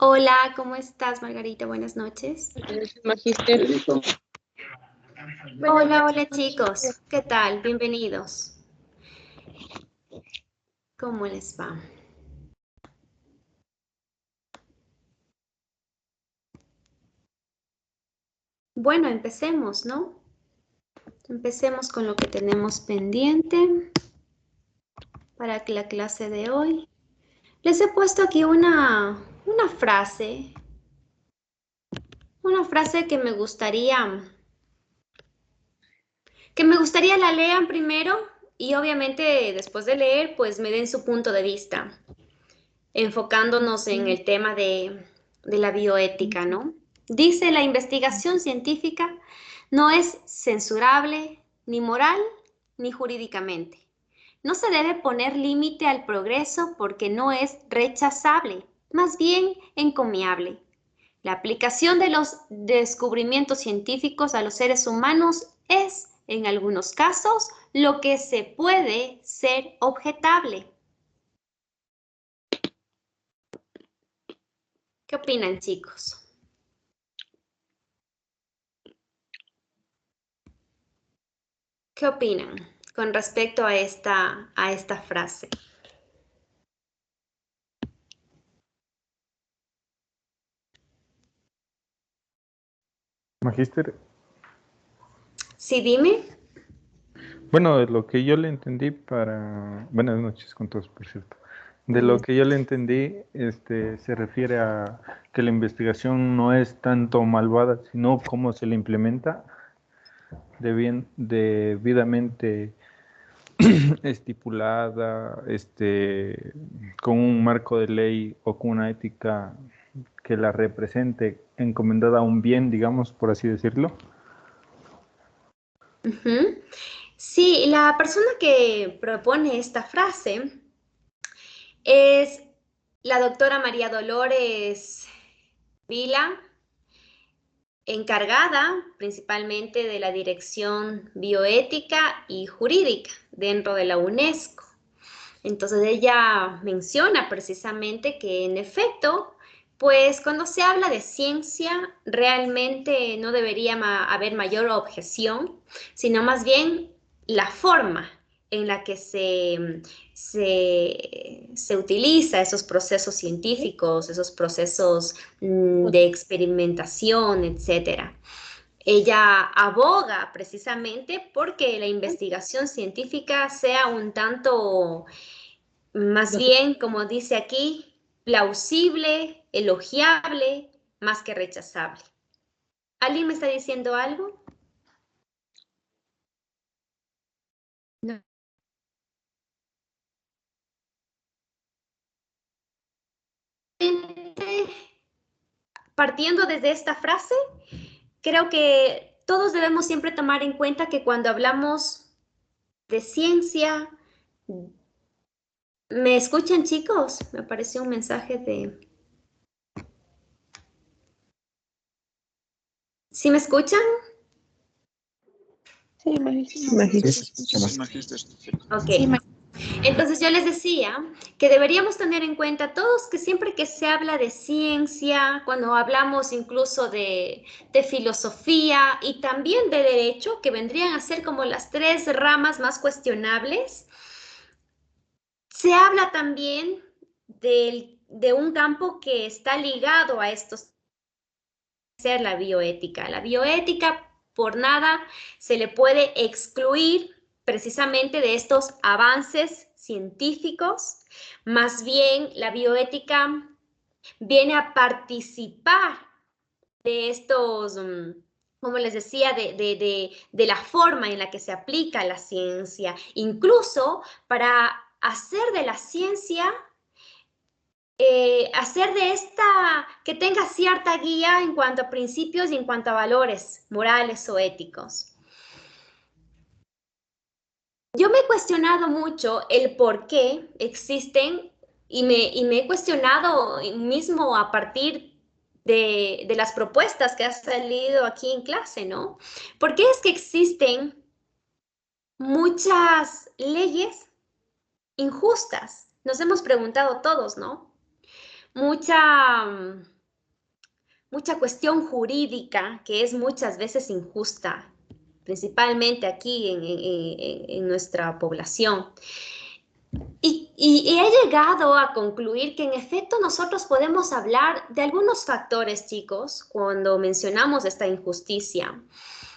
Hola, ¿cómo estás, Margarita? Buenas noches. Magíster. Hola, hola chicos. ¿Qué tal? Bienvenidos. ¿Cómo les va? Bueno, empecemos, ¿no? Empecemos con lo que tenemos pendiente para la clase de hoy. Les he puesto aquí una frase que me gustaría la lean primero y obviamente después de leer, pues me den su punto de vista, enfocándonos en el tema de la bioética, ¿no? Dice, la investigación científica no es censurable ni moral ni jurídicamente. No se debe poner límite al progreso porque no es rechazable, más bien encomiable. La aplicación de los descubrimientos científicos a los seres humanos es, en algunos casos, lo que se puede ser objetable. ¿Qué opinan, chicos? ¿Qué opinan con respecto a esta frase? Magíster, Sí, dime. bueno, de lo que yo le entendí buenas noches con todos, por cierto. De lo que yo le entendí, se refiere a que la investigación no es tanto malvada, sino cómo se la implementa debidamente estipulada, con un marco de ley o con una ética que la represente, encomendada a un bien, digamos, por así decirlo. Uh-huh. Sí, la persona que propone esta frase es la doctora María Dolores Vila, encargada principalmente de la dirección bioética y jurídica dentro de la UNESCO. Entonces ella menciona precisamente que en efecto, pues cuando se habla de ciencia realmente no debería haber mayor objeción, sino más bien la forma en la que se utiliza esos procesos científicos, esos procesos de experimentación, etcétera. Ella aboga precisamente porque la investigación científica sea un tanto, más bien, como dice aquí, plausible, elogiable, más que rechazable. ¿Alguien me está diciendo algo? No. Partiendo desde esta frase, creo que todos debemos siempre tomar en cuenta que cuando hablamos de ciencia, ¿me escuchan, chicos? Me apareció un mensaje de... ¿Sí me escuchan? Sí, Magíster. Ok. Entonces yo les decía que deberíamos tener en cuenta todos que siempre que se habla de ciencia, cuando hablamos incluso de filosofía y también de derecho, que vendrían a ser como las tres ramas más cuestionables, se habla también de un campo que está ligado a estos, ser la bioética. La bioética por nada se le puede excluir precisamente de estos avances científicos. Más bien, la bioética viene a participar de estos, como les decía, de la forma en la que se aplica la ciencia, incluso para hacer de la ciencia hacer de esta, que tenga cierta guía en cuanto a principios y en cuanto a valores morales o éticos. Yo me he cuestionado mucho el por qué existen y me he cuestionado mismo a partir de las propuestas que ha salido aquí en clase, ¿no? ¿Por qué es que existen muchas leyes injustas? Nos hemos preguntado todos, ¿no? Mucha mucha cuestión jurídica que es muchas veces injusta, principalmente aquí en nuestra población. Y he llegado a concluir que en efecto nosotros podemos hablar de algunos factores, chicos, cuando mencionamos esta injusticia.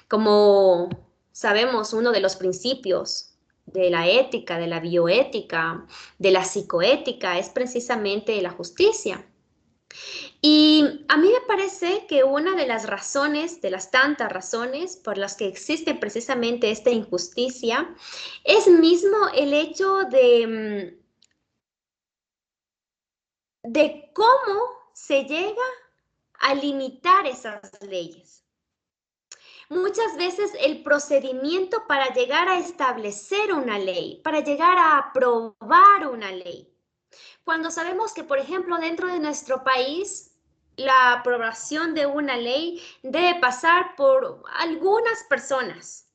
Como sabemos, uno de los principios de la ética, de la bioética, de la psicoética, es precisamente la justicia. Y a mí me parece que una de las razones, de las tantas razones por las que existe precisamente esta injusticia, es mismo el hecho de cómo se llega a limitar esas leyes. Muchas veces el procedimiento para llegar a establecer una ley, para llegar a aprobar una ley, cuando sabemos que, por ejemplo, dentro de nuestro país, la aprobación de una ley debe pasar por algunas personas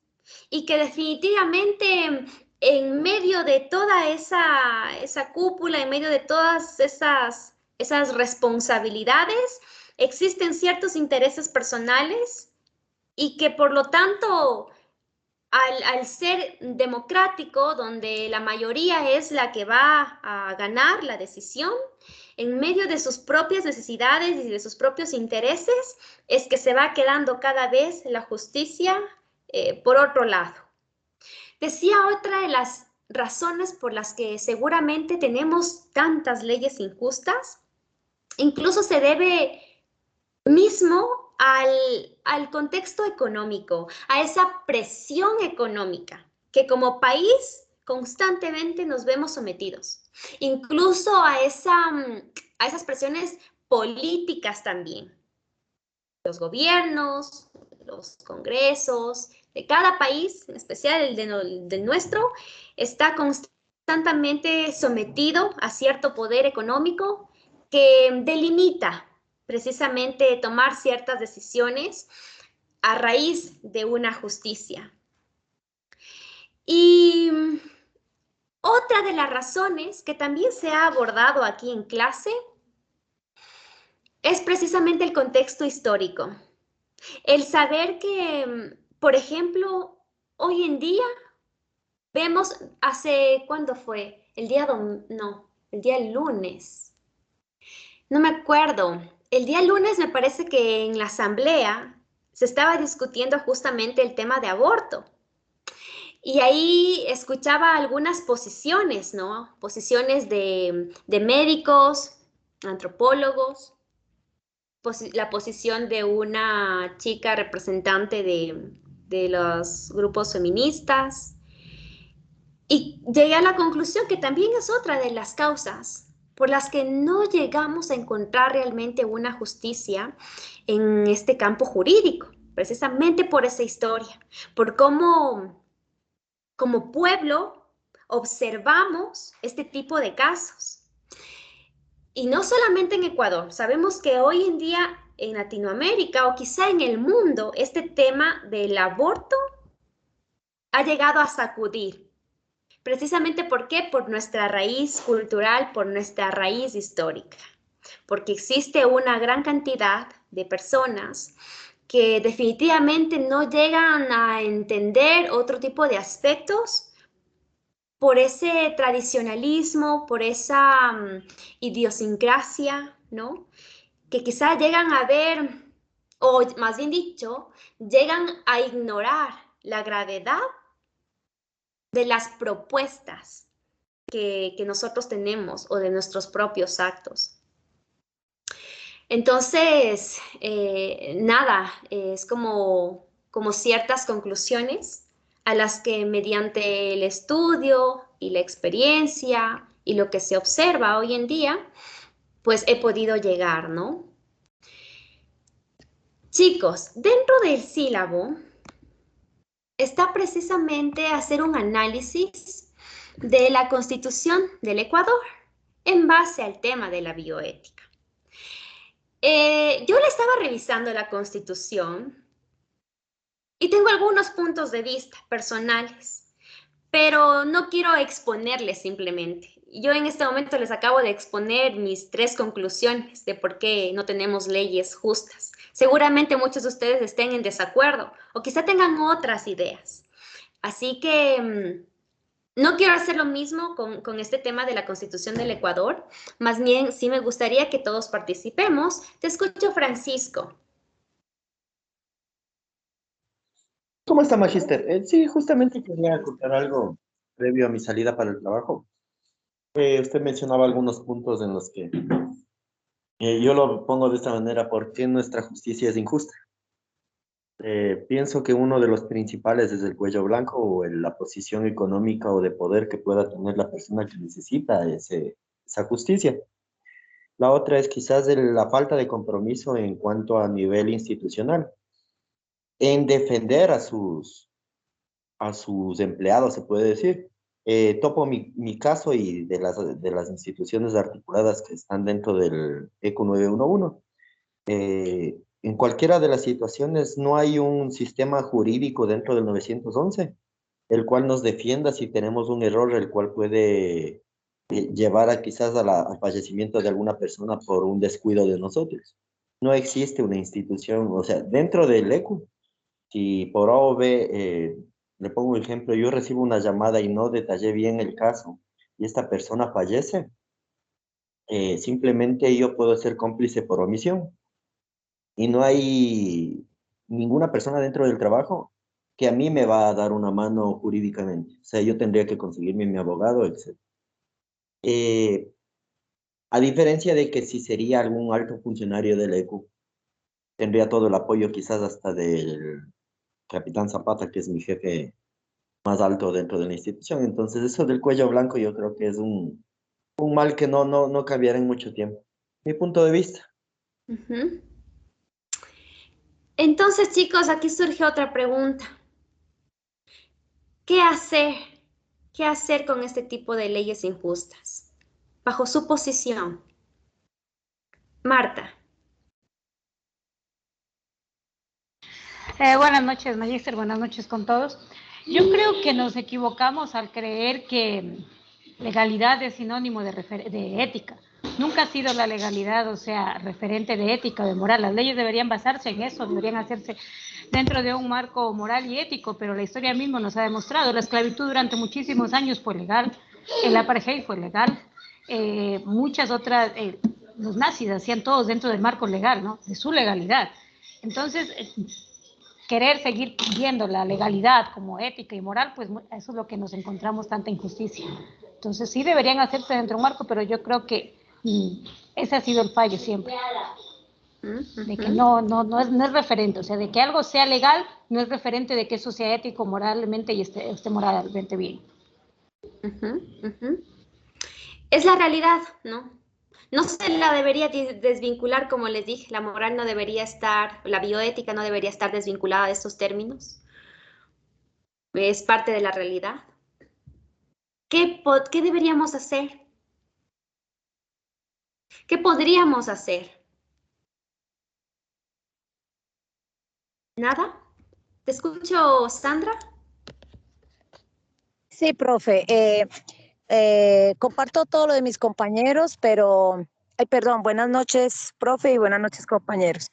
y que definitivamente en medio de toda esa cúpula, en medio de todas esas responsabilidades, existen ciertos intereses personales y que por lo tanto, al ser democrático, donde la mayoría es la que va a ganar la decisión, en medio de sus propias necesidades y de sus propios intereses, es que se va quedando cada vez la justicia por otro lado. Decía otra de las razones por las que seguramente tenemos tantas leyes injustas, incluso se debe mismo al contexto económico, a esa presión económica que como país constantemente nos vemos sometidos, incluso a esas presiones políticas también. Los gobiernos, los congresos de cada país, en especial el del nuestro, está constantemente sometido a cierto poder económico que delimita precisamente tomar ciertas decisiones a raíz de una justicia. Y otra de las razones que también se ha abordado aquí en clase es precisamente el contexto histórico. El saber que, por ejemplo, hoy en día vemos ¿cuándo fue? El día lunes. No me acuerdo. El día lunes me parece que en la asamblea se estaba discutiendo justamente el tema de aborto. Y ahí escuchaba algunas posiciones, ¿no? Posiciones de médicos, antropólogos, la posición de una chica representante de los grupos feministas. Y llegué a la conclusión que también es otra de las causas por las que no llegamos a encontrar realmente una justicia en este campo jurídico, precisamente por esa historia, por cómo como pueblo observamos este tipo de casos. Y no solamente en Ecuador, sabemos que hoy en día en Latinoamérica o quizá en el mundo, este tema del aborto ha llegado a sacudir. Precisamente ¿por qué? Por nuestra raíz cultural, por nuestra raíz histórica. Porque existe una gran cantidad de personas que definitivamente no llegan a entender otro tipo de aspectos por ese tradicionalismo, por esa idiosincrasia, ¿no? Que quizá llegan a ver, o más bien dicho, llegan a ignorar la gravedad de las propuestas que nosotros tenemos o de nuestros propios actos. Entonces, nada, es como ciertas conclusiones a las que mediante el estudio y la experiencia y lo que se observa hoy en día, pues he podido llegar, ¿no? Chicos, dentro del sílabo está precisamente hacer un análisis de la Constitución del Ecuador en base al tema de la bioética. Yo le estaba revisando la Constitución y tengo algunos puntos de vista personales, pero no quiero exponerles simplemente. yo en este momento les acabo de exponer mis 3 conclusiones de por qué no tenemos leyes justas. Seguramente muchos de ustedes estén en desacuerdo o quizá tengan otras ideas. Así que no quiero hacer lo mismo con este tema de la Constitución del Ecuador. Más bien, sí me gustaría que todos participemos. Te escucho, Francisco. ¿Cómo está, Magister? Sí, justamente quería contar algo previo a mi salida para el trabajo. Usted mencionaba algunos puntos en los que yo lo pongo de esta manera: ¿por qué nuestra justicia es injusta? Pienso que uno de los principales es el cuello blanco o la posición económica o de poder que pueda tener la persona que necesita esa justicia. La otra es quizás la falta de compromiso en cuanto a nivel institucional, en defender a sus empleados, se puede decir. Topo mi caso y de las instituciones articuladas que están dentro del ECU 911. En cualquiera de las situaciones no hay un sistema jurídico dentro del 911, el cual nos defienda si tenemos un error, el cual puede llevar a quizás al fallecimiento de alguna persona por un descuido de nosotros. No existe una institución, o sea, dentro del ECU, si por A o B, le pongo un ejemplo, yo recibo una llamada y no detallé bien el caso y esta persona fallece, simplemente yo puedo ser cómplice por omisión y no hay ninguna persona dentro del trabajo que a mí me va a dar una mano jurídicamente. O sea, yo tendría que conseguirme mi abogado, etc. A diferencia de que si sería algún alto funcionario del ECU, tendría todo el apoyo quizás hasta del capitán Zapata, que es mi jefe más alto dentro de la institución. Entonces, eso del cuello blanco yo creo que es un mal que no cambiará en mucho tiempo. Mi punto de vista. Uh-huh. Entonces, chicos, aquí surge otra pregunta. ¿Qué hacer? ¿Qué hacer con este tipo de leyes injustas? Bajo su posición. Marta. Buenas noches, Magister, buenas noches con todos. Yo creo que nos equivocamos al creer que legalidad es sinónimo de ética. Nunca ha sido la legalidad, o sea, referente de ética o de moral. Las leyes deberían basarse en eso, deberían hacerse dentro de un marco moral y ético, pero la historia misma nos ha demostrado. La esclavitud durante muchísimos años fue legal, el apartheid fue legal, muchas otras, los nazis hacían todos dentro del marco legal, ¿no? De su legalidad. Entonces, querer seguir viendo la legalidad como ética y moral, pues eso es lo que nos encontramos tanta injusticia. Entonces sí deberían hacerse dentro de un marco, pero yo creo que ese ha sido el fallo siempre. De que no es referente, o sea, de que algo sea legal no es referente de que eso sea ético, moralmente y esté moralmente bien. Es la realidad, ¿no? No se la debería desvincular, como les dije, la moral no debería estar, la bioética no debería estar desvinculada de estos términos. Es parte de la realidad. ¿Qué deberíamos hacer? ¿Qué podríamos hacer? ¿Nada? ¿Te escucho, Sandra? Sí, profe. Comparto todo lo de mis compañeros, pero, perdón, buenas noches, profe, y buenas noches, compañeros.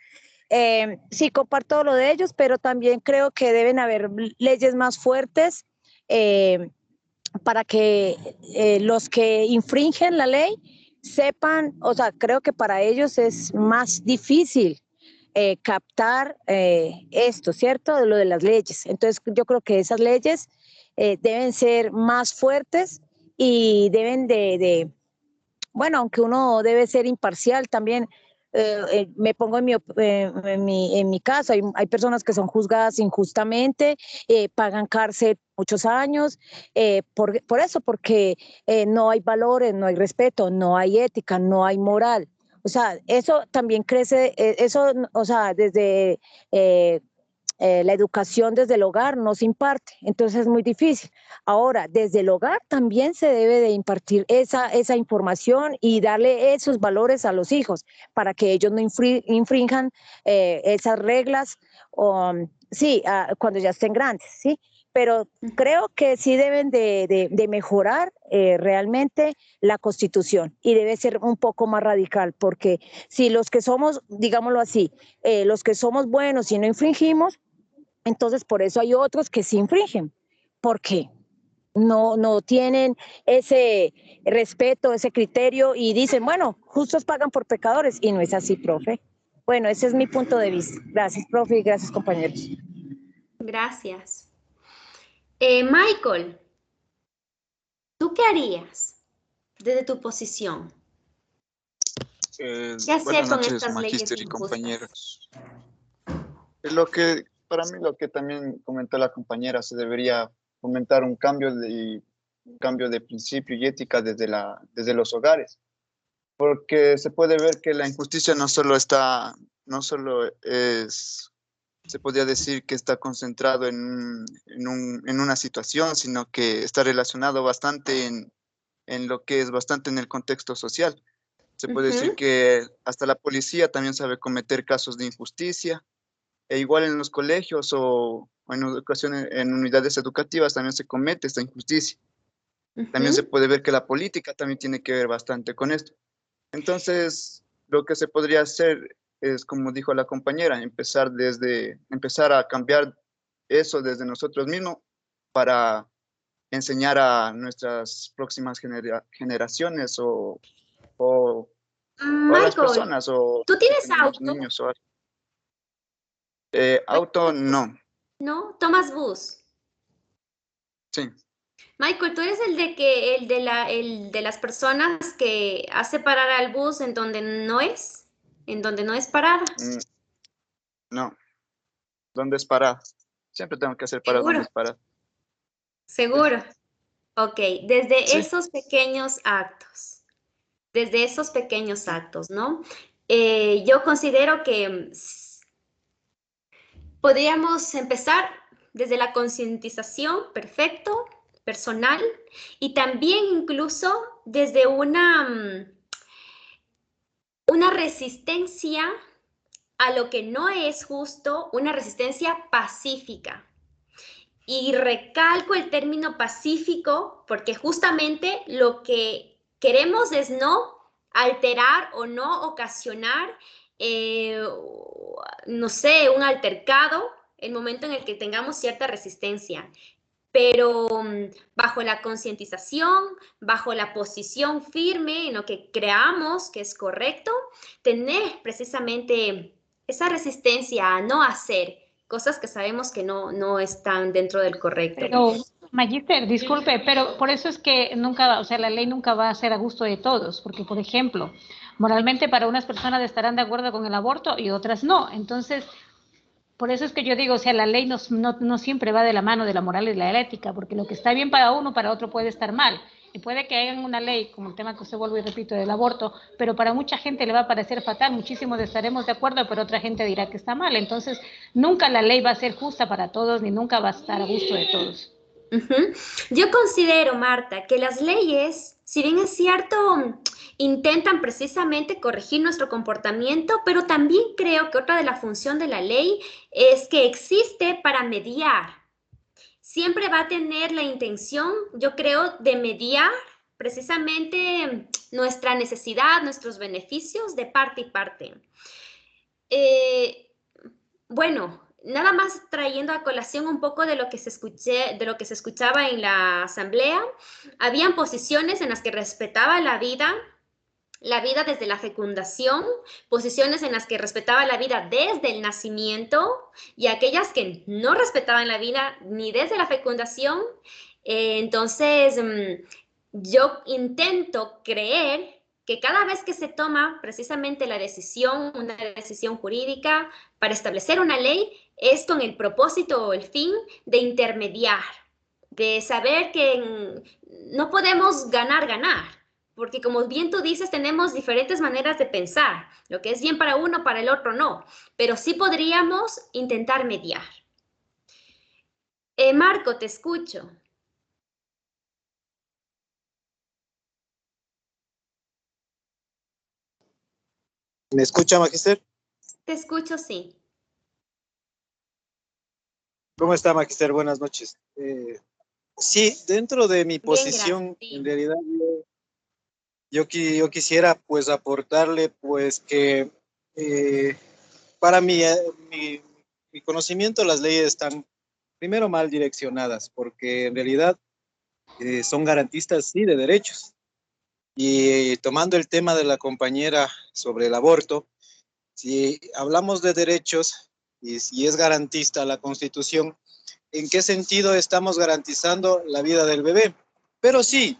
Sí, comparto lo de ellos, pero también creo que deben haber leyes más fuertes para que los que infringen la ley sepan, o sea, creo que para ellos es más difícil captar esto, ¿cierto? De lo de las leyes. Entonces, yo creo que esas leyes deben ser más fuertes y deben bueno, aunque uno debe ser imparcial también, me pongo en mi caso, hay personas que son juzgadas injustamente, pagan cárcel muchos años, por eso, porque no hay valores, no hay respeto, no hay ética, no hay moral. O sea, eso también crece, eso, o sea, desde la educación desde el hogar no se imparte, entonces es muy difícil. Ahora, desde el hogar también se debe de impartir esa información y darle esos valores a los hijos para que ellos no infrinjan esas reglas, sí, cuando ya estén grandes, ¿sí? Pero creo que sí deben de mejorar realmente la Constitución y debe ser un poco más radical, porque si los que somos, digámoslo así, los que somos buenos y no infringimos, entonces por eso hay otros que sí infringen. ¿Por qué? No tienen ese respeto, ese criterio y dicen, bueno, justos pagan por pecadores, y no es así, profe. Bueno, ese es mi punto de vista. Gracias, profe, y gracias, compañeros. Gracias. Michael, ¿tú qué harías desde tu posición? ¿Qué hacer Buenas con noches, estas leyes magíster y injustas? compañeros. Para mí lo que también comentó la compañera, se debería fomentar un cambio de principio y ética desde los hogares, porque se puede ver que la injusticia no solo es, se podría decir que está concentrado en una situación, sino que está relacionado bastante en lo que es bastante en el contexto social. Se puede decir que hasta la policía también sabe cometer casos de injusticia, e igual en los colegios o en educación, en unidades educativas también se comete esta injusticia. También se puede ver que la política también tiene que ver bastante con esto. Entonces, lo que se podría hacer es, como dijo la compañera, empezar a cambiar eso desde nosotros mismos para enseñar a nuestras próximas generaciones o a las Michael, personas o ¿tú si tienes tenemos auto? niños o algo. Auto, no. ¿No? ¿Tomas bus? Sí. Michael, ¿tú eres el de las personas que hace parar al bus en donde no es? ¿En donde no es parada? Mm, no. ¿Dónde es parada? Siempre tengo que hacer para dónde ¿Seguro? es parada. Sí. ¿Seguro? Ok, desde Sí. esos pequeños actos, ¿no? Yo considero que podríamos empezar desde la concientización, perfecto, personal, y también incluso desde una resistencia a lo que no es justo, una resistencia pacífica. Y recalco el término pacífico porque justamente lo que queremos es no alterar o no ocasionar, eh, no sé, un altercado el momento en el que tengamos cierta resistencia, pero bajo la concientización, bajo la posición firme en lo que creamos que es correcto, tener precisamente esa resistencia a no hacer cosas que sabemos que no están dentro del correcto. Pero, Magister, disculpe, pero por eso es que nunca, o sea, la ley nunca va a ser a gusto de todos, porque, por ejemplo, moralmente para unas personas estarán de acuerdo con el aborto y otras no. Entonces, por eso es que yo digo, o sea, la ley no siempre va de la mano de la moral y de la ética, porque lo que está bien para uno, para otro puede estar mal. Y puede que hagan una ley, como el tema que usted vuelvo y repito, del aborto, pero para mucha gente le va a parecer fatal, muchísimos estaremos de acuerdo, pero otra gente dirá que está mal. Entonces, nunca la ley va a ser justa para todos, ni nunca va a estar a gusto de todos. Yo considero, Marta, que las leyes, si bien es cierto, intentan precisamente corregir nuestro comportamiento, pero también creo que otra de la función de la ley es que existe para mediar. Siempre va a tener la intención, yo creo, de mediar precisamente nuestra necesidad, nuestros beneficios de parte y parte. Bueno, nada más trayendo a colación un poco de lo que de lo que se escuchaba en la asamblea, habían posiciones en las que respetaba la vida desde la fecundación, posiciones en las que respetaba la vida desde el nacimiento y aquellas que no respetaban la vida ni desde la fecundación. Entonces, yo intento creer que cada vez que se toma precisamente la decisión, una decisión jurídica para establecer una ley, es con el propósito o el fin de intermediar, de saber que no podemos ganar, porque como bien tú dices, tenemos diferentes maneras de pensar. Lo que es bien para uno, para el otro no, pero sí podríamos intentar mediar. Marco, te escucho. ¿Me escucha, Magister? Te escucho, sí. ¿Cómo está, Magister? Buenas noches. Sí, dentro de mi Bien, posición, gracias. en realidad yo quisiera pues aportarle pues que para mí, mi conocimiento las leyes están primero mal direccionadas porque en realidad son garantistas sí de derechos. Y tomando el tema de la compañera sobre el aborto, si hablamos de derechos y si es garantista la Constitución, ¿en qué sentido estamos garantizando la vida del bebé? Pero sí,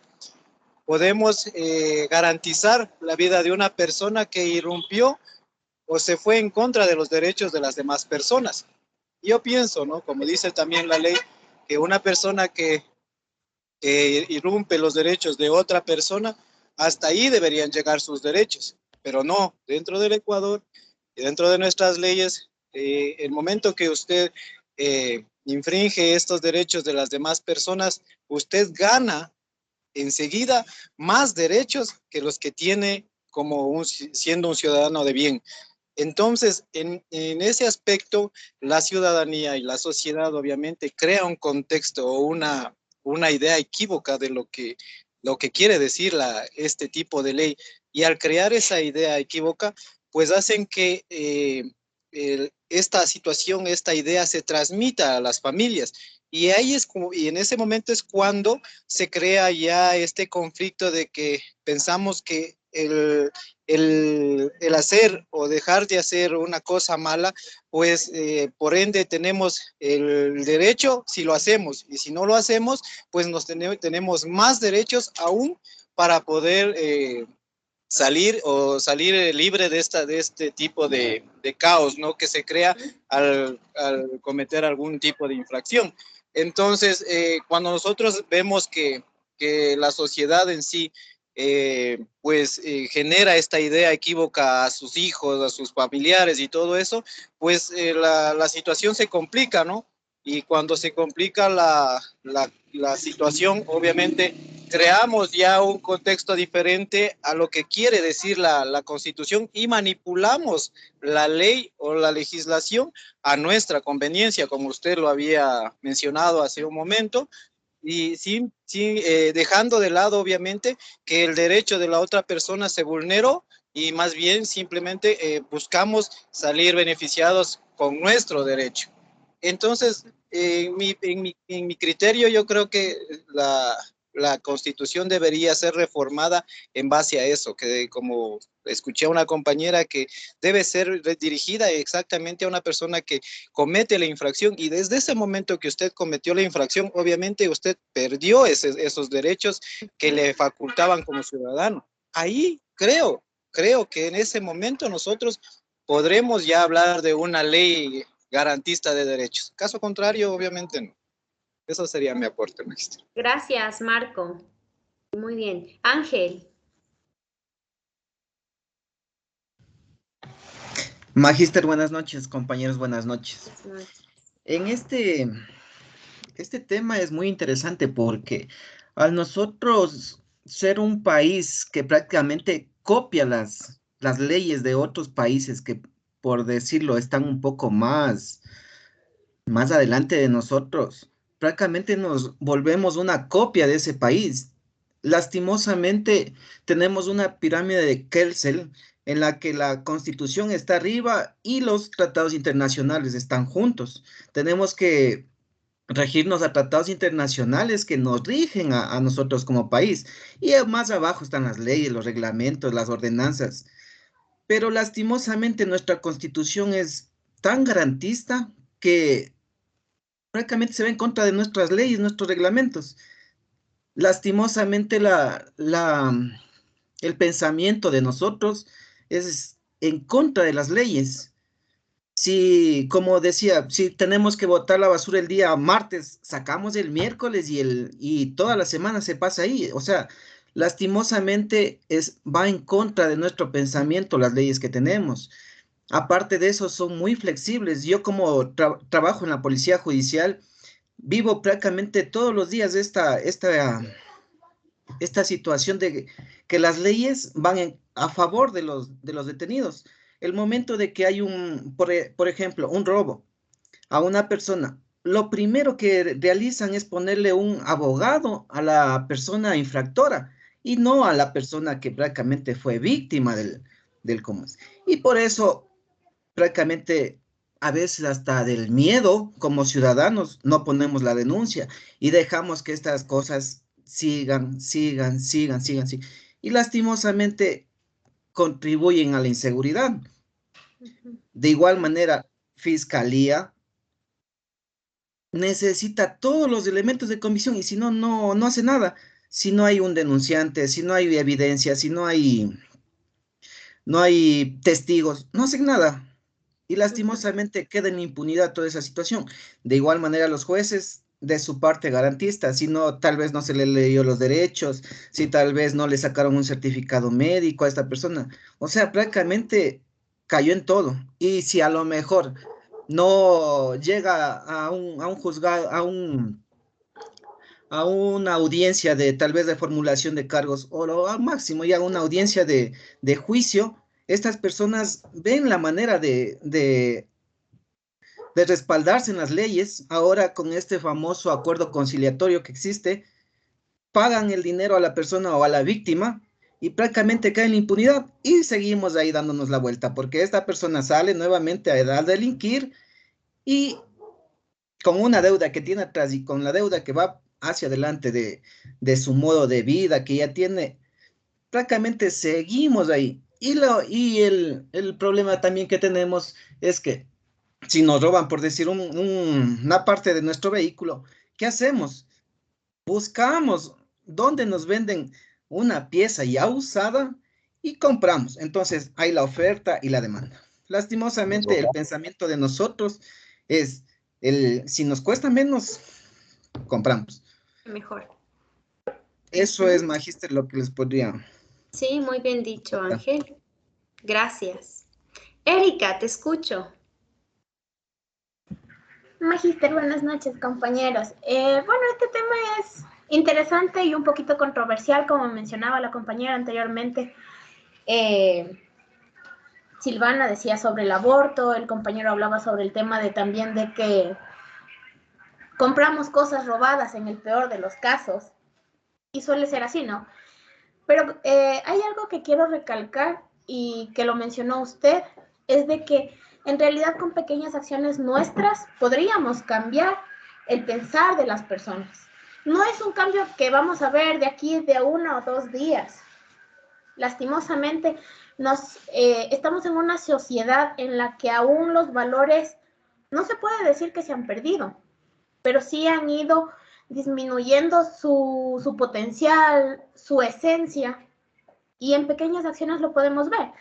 podemos garantizar la vida de una persona que irrumpió o se fue en contra de los derechos de las demás personas. Yo pienso, ¿no? Como dice también la ley, que una persona que irrumpe los derechos de otra persona, hasta ahí deberían llegar sus derechos. Pero no, dentro del Ecuador y dentro de nuestras leyes, el momento que usted infringe estos derechos de las demás personas, usted gana enseguida más derechos que los que tiene como siendo un ciudadano de bien. Entonces, en ese aspecto, la ciudadanía y la sociedad obviamente crea un contexto o una idea equívoca de lo que quiere decir este tipo de ley. Y al crear esa idea equívoca, pues hacen que esta situación, esta idea se transmita a las familias. Y ahí es como, y en ese momento es cuando se crea ya este conflicto de que pensamos que el hacer o dejar de hacer una cosa mala, pues por ende tenemos el derecho si lo hacemos, y si no lo hacemos, pues tenemos más derechos aún para poder salir libre de este tipo de caos, ¿no? Que se crea al cometer algún tipo de infracción. Entonces, cuando nosotros vemos que la sociedad en sí genera esta idea equívoca a sus hijos, a sus familiares y todo eso, pues la situación se complica, ¿no? Y cuando se complica la situación, obviamente creamos ya un contexto diferente a lo que quiere decir la Constitución y manipulamos la ley o la legislación a nuestra conveniencia, como usted lo había mencionado hace un momento, y sin dejando de lado, obviamente, que el derecho de la otra persona se vulneró y más bien simplemente buscamos salir beneficiados con nuestro derecho. Entonces, en mi criterio, yo creo que la Constitución debería ser reformada en base a eso, que como escuché a una compañera que debe ser dirigida exactamente a una persona que comete la infracción, y desde ese momento que usted cometió la infracción, obviamente usted perdió esos derechos que le facultaban como ciudadano. Ahí creo que en ese momento nosotros podremos ya hablar de una ley garantista de derechos. Caso contrario, obviamente no. Eso sería mi aporte, maestro. Gracias, Marco. Muy bien. Ángel. Magíster, buenas noches, compañeros, buenas noches. Buenas noches. En este tema es muy interesante porque al nosotros ser un país que prácticamente copia las leyes de otros países que, por decirlo, están un poco más adelante de nosotros, prácticamente nos volvemos una copia de ese país. Lastimosamente, tenemos una pirámide de Kelsen en la que la Constitución está arriba y los tratados internacionales están juntos. Tenemos que regirnos a tratados internacionales que nos rigen a nosotros como país. Y más abajo están las leyes, los reglamentos, las ordenanzas. Pero lastimosamente nuestra Constitución es tan garantista que prácticamente se va en contra de nuestras leyes, nuestros reglamentos. Lastimosamente el pensamiento de nosotros es en contra de las leyes. Si, como decía, si tenemos que botar la basura el día martes, sacamos el miércoles y toda la semana se pasa ahí. O sea, lastimosamente va en contra de nuestro pensamiento las leyes que tenemos. Aparte de eso, son muy flexibles. Yo como trabajo en la policía judicial, vivo prácticamente todos los días esta situación de que las leyes van a favor de los detenidos. El momento de que hay por ejemplo, un robo a una persona, lo primero que realizan es ponerle un abogado a la persona infractora y no a la persona que prácticamente fue víctima del cómo es. Y por eso prácticamente a veces hasta del miedo como ciudadanos no ponemos la denuncia y dejamos que estas cosas sigan. Y lastimosamente contribuyen a la inseguridad. De igual manera, Fiscalía necesita todos los elementos de convicción y si no, no hace nada. Si no hay un denunciante, si no hay evidencia, si no hay testigos, no hacen nada. Y lastimosamente queda en impunidad toda esa situación. De igual manera, los jueces de su parte garantistas, si no, tal vez no se le leyó los derechos, si tal vez no le sacaron un certificado médico a esta persona. O sea, prácticamente cayó en todo. Y si a lo mejor no llega a un juzgado, a una audiencia de tal vez de formulación de cargos o al máximo ya una audiencia de juicio, estas personas ven la manera de respaldarse en las leyes. Ahora con este famoso acuerdo conciliatorio que existe, pagan el dinero a la persona o a la víctima y prácticamente cae en la impunidad y seguimos ahí dándonos la vuelta porque esta persona sale nuevamente a delinquir y con una deuda que tiene atrás y con la deuda que va hacia adelante de su modo de vida que ya tiene, prácticamente seguimos ahí. Y el problema también que tenemos es que si nos roban, por decir, una parte de nuestro vehículo, ¿qué hacemos? Buscamos dónde nos venden una pieza ya usada y compramos. Entonces hay la oferta y la demanda. Lastimosamente, el pensamiento de nosotros es si nos cuesta menos, compramos. Mejor. Eso es, Magíster, lo que les podría. Sí, muy bien dicho, Ángel. Gracias. Erika, te escucho. Magíster, buenas noches, compañeros. Bueno, este tema es interesante y un poquito controversial, como mencionaba la compañera anteriormente. Silvana decía sobre el aborto, el compañero hablaba sobre el tema también de que compramos cosas robadas en el peor de los casos, y suele ser así, ¿no? Pero hay algo que quiero recalcar y que lo mencionó usted, es de que en realidad con pequeñas acciones nuestras podríamos cambiar el pensar de las personas. No es un cambio que vamos a ver de aquí de 1 o 2 días. Lastimosamente, estamos en una sociedad en la que aún los valores no se puede decir que se han perdido, pero sí han ido disminuyendo su potencial, su esencia, y en pequeñas acciones lo podemos ver.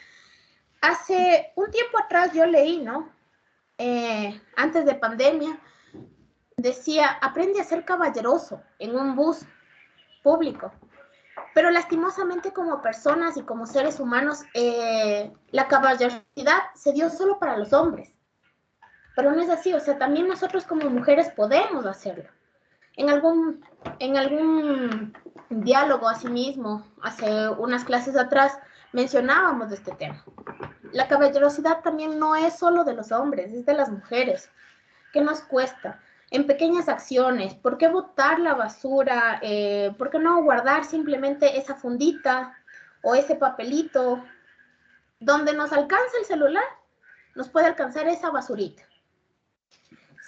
Hace un tiempo atrás yo leí, ¿no? Antes de pandemia, decía, aprende a ser caballeroso en un bus público. Pero lastimosamente como personas y como seres humanos, la caballerosidad se dio solo para los hombres. Pero no es así, o sea, también nosotros como mujeres podemos hacerlo. En algún diálogo asimismo, hace unas clases atrás, mencionábamos de este tema. La caballerosidad también no es solo de los hombres, es de las mujeres. ¿Qué nos cuesta? En pequeñas acciones, ¿por qué botar la basura? ¿Por qué no guardar simplemente esa fundita o ese papelito? Donde nos alcanza el celular, nos puede alcanzar esa basurita.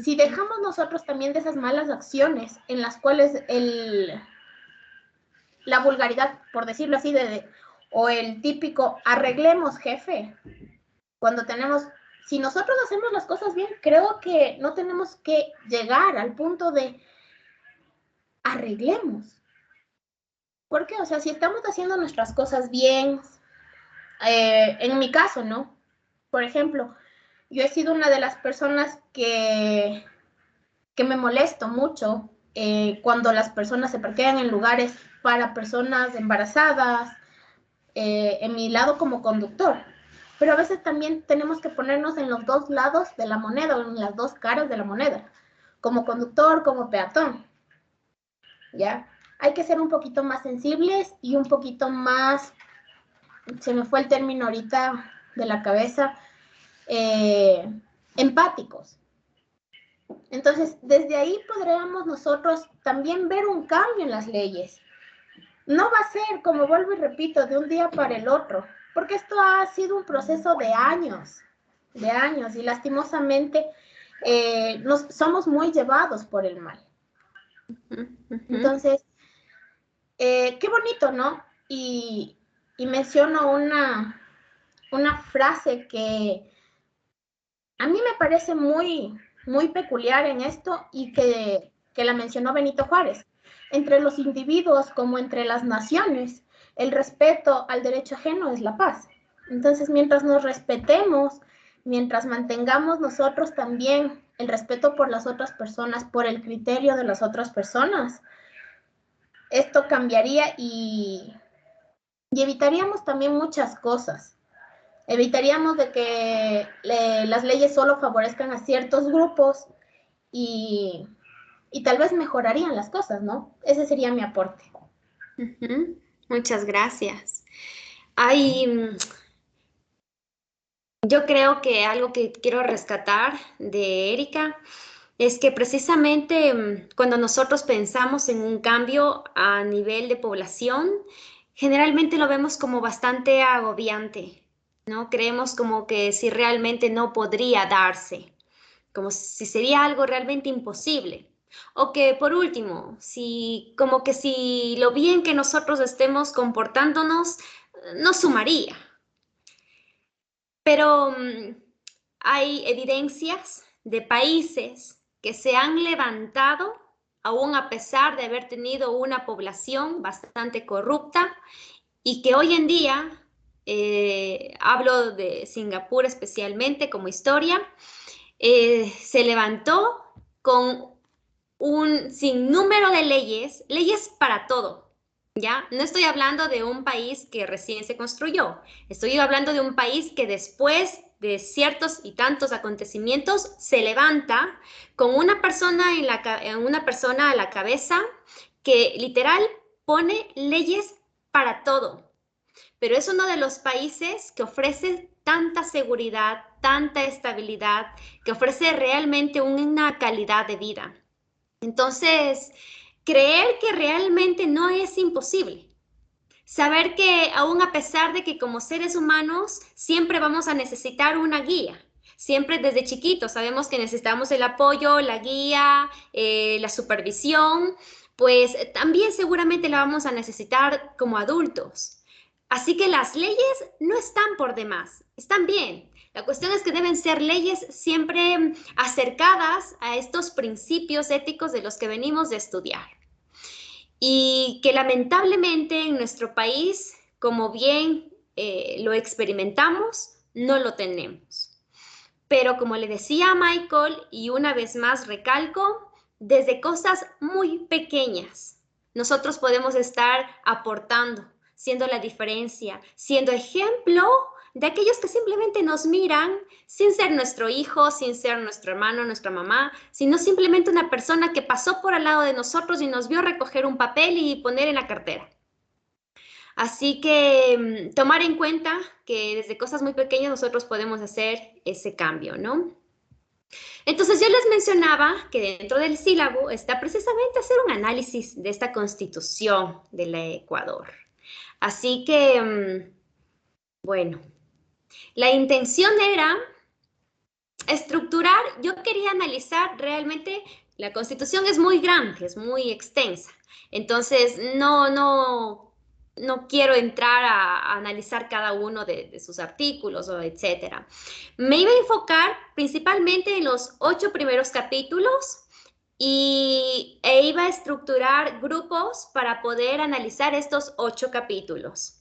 Si dejamos nosotros también de esas malas acciones en las cuales la vulgaridad, por decirlo así, o el típico arreglemos, jefe, cuando tenemos, si nosotros hacemos las cosas bien, creo que no tenemos que llegar al punto de arreglemos. ¿Por qué? O sea, si estamos haciendo nuestras cosas bien, en mi caso, ¿no? Por ejemplo, yo he sido una de las personas que me molesto mucho cuando las personas se parquean en lugares para personas embarazadas, en mi lado como conductor. Pero a veces también tenemos que ponernos en los dos lados de la moneda, o en las dos caras de la moneda, como conductor, como peatón. ¿Ya? Hay que ser un poquito más sensibles y un poquito más, se me fue el término ahorita de la cabeza, empáticos. Entonces, desde ahí podríamos nosotros también ver un cambio en las leyes. No va a ser, como vuelvo y repito, de un día para el otro, porque esto ha sido un proceso de años, y lastimosamente somos muy llevados por el mal. Entonces, qué bonito, ¿no? Y menciono una frase que a mí me parece muy, muy peculiar en esto y que la mencionó Benito Juárez. Entre los individuos como entre las naciones, el respeto al derecho ajeno es la paz. Entonces, mientras nos respetemos, mientras mantengamos nosotros también el respeto por las otras personas, por el criterio de las otras personas, esto cambiaría y evitaríamos también muchas cosas. Evitaríamos de que las leyes solo favorezcan a ciertos grupos y tal vez mejorarían las cosas, ¿no? Ese sería mi aporte. Muchas gracias. Yo creo que algo que quiero rescatar de Erika es que precisamente cuando nosotros pensamos en un cambio a nivel de población, generalmente lo vemos como bastante agobiante, ¿no? Creemos como que si realmente no podría darse, como si sería algo realmente imposible. O que por último, como que si lo bien que nosotros estemos comportándonos no sumaría. Pero hay evidencias de países que se han levantado aún a pesar de haber tenido una población bastante corrupta y que hoy en día, hablo de Singapur especialmente como historia, se levantó con un sinnúmero de leyes para todo. ¿Ya? No estoy hablando de un país que recién se construyó, estoy hablando de un país que después de ciertos y tantos acontecimientos se levanta con una persona a la cabeza que literal pone leyes para todo. Pero es uno de los países que ofrece tanta seguridad, tanta estabilidad, que ofrece realmente una calidad de vida. Entonces, creer que realmente no es imposible. Saber que aún a pesar de que como seres humanos siempre vamos a necesitar una guía. Siempre desde chiquitos sabemos que necesitamos el apoyo, la guía, la supervisión, pues también seguramente la vamos a necesitar como adultos. Así que las leyes no están por demás, están bien. La cuestión es que deben ser leyes siempre acercadas a estos principios éticos de los que venimos de estudiar. Y que lamentablemente en nuestro país, como bien lo experimentamos, no lo tenemos. Pero como le decía a Michael, y una vez más recalco, desde cosas muy pequeñas, nosotros podemos estar aportando, siendo la diferencia, siendo ejemplo de aquellos que simplemente nos miran sin ser nuestro hijo, sin ser nuestro hermano, nuestra mamá, sino simplemente una persona que pasó por al lado de nosotros y nos vio recoger un papel y poner en la cartera. Así que tomar en cuenta que desde cosas muy pequeñas nosotros podemos hacer ese cambio, ¿no? Entonces yo les mencionaba que dentro del sílabo está precisamente hacer un análisis de esta constitución del Ecuador. Así que, bueno, la intención era estructurar, yo quería analizar realmente, la constitución es muy grande, es muy extensa, entonces no quiero entrar a analizar cada uno de sus artículos o etcétera. Me iba a enfocar principalmente en los 8 primeros capítulos e iba a estructurar grupos para poder analizar estos 8 capítulos.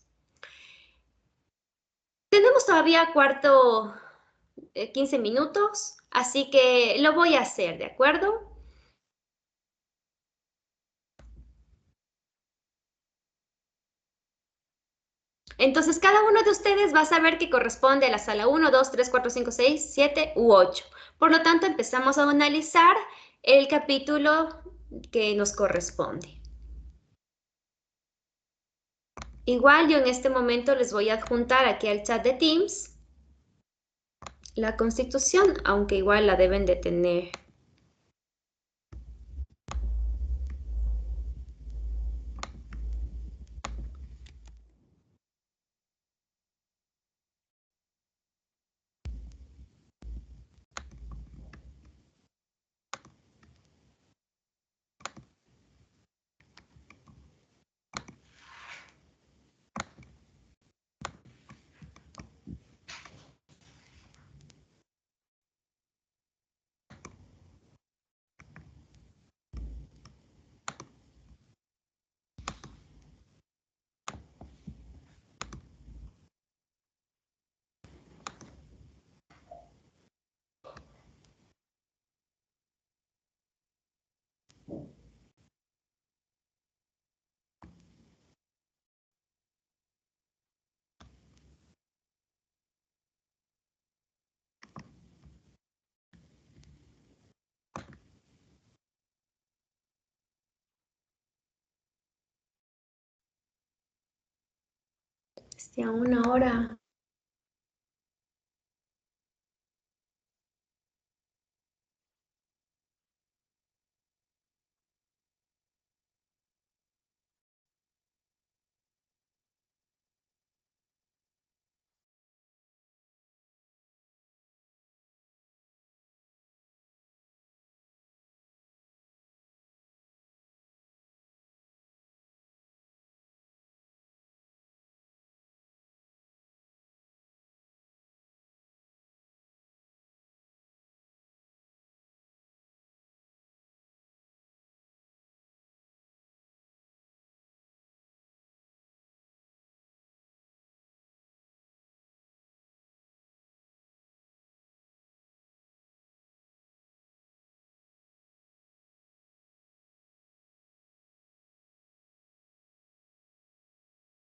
Tenemos todavía 15 minutos, así que lo voy a hacer, ¿de acuerdo? Entonces, cada uno de ustedes va a saber que corresponde a la sala 1, 2, 3, 4, 5, 6, 7 u 8. Por lo tanto, empezamos a analizar el capítulo que nos corresponde. Igual yo en este momento les voy a adjuntar aquí al chat de Teams la Constitución, aunque igual la deben de tener A 1 hora.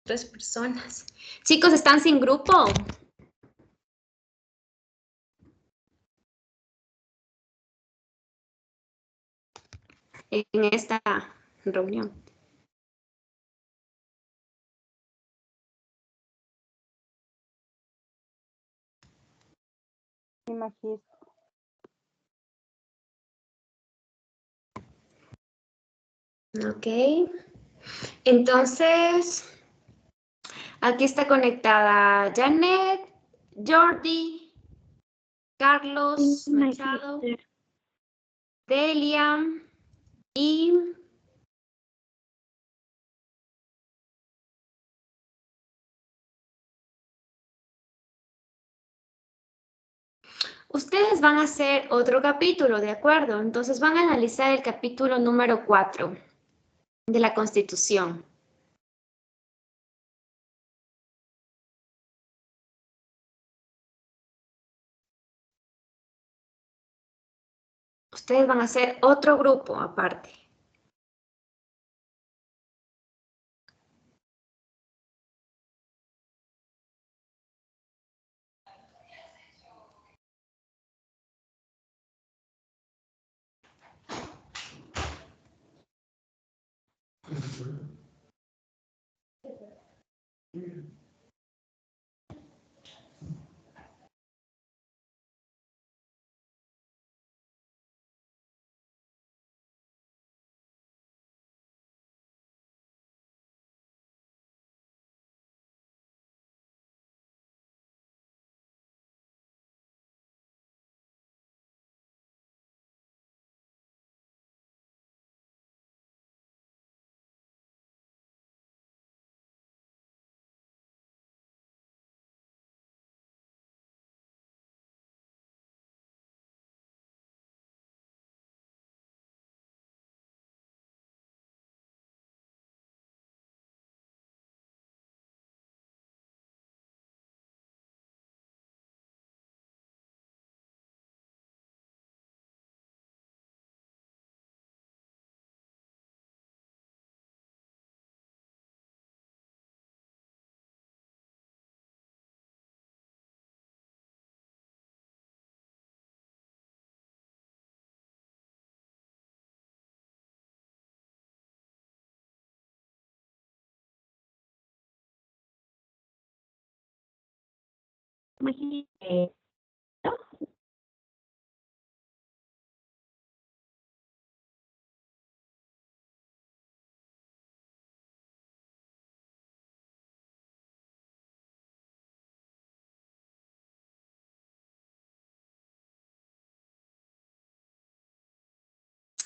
Tres personas. Chicos, ¿están sin grupo? En esta reunión. Ok. Entonces, aquí está conectada Janet, Jordi, Carlos Machado, Delia y ustedes van a hacer otro capítulo, ¿de acuerdo? Entonces van a analizar el capítulo número 4 de la Constitución. Ustedes van a hacer otro grupo aparte.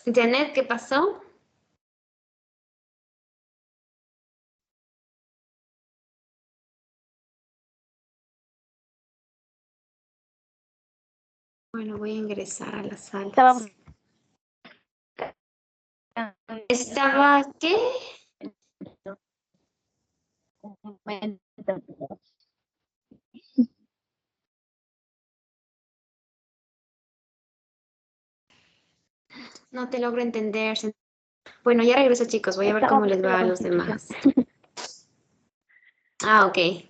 Janet, ¿qué pasó? Bueno, voy a ingresar a la sala. ¿Estaba qué? No te logro entender. Bueno, ya regreso, chicos. Voy a ver cómo les va a los demás. Ah, ok.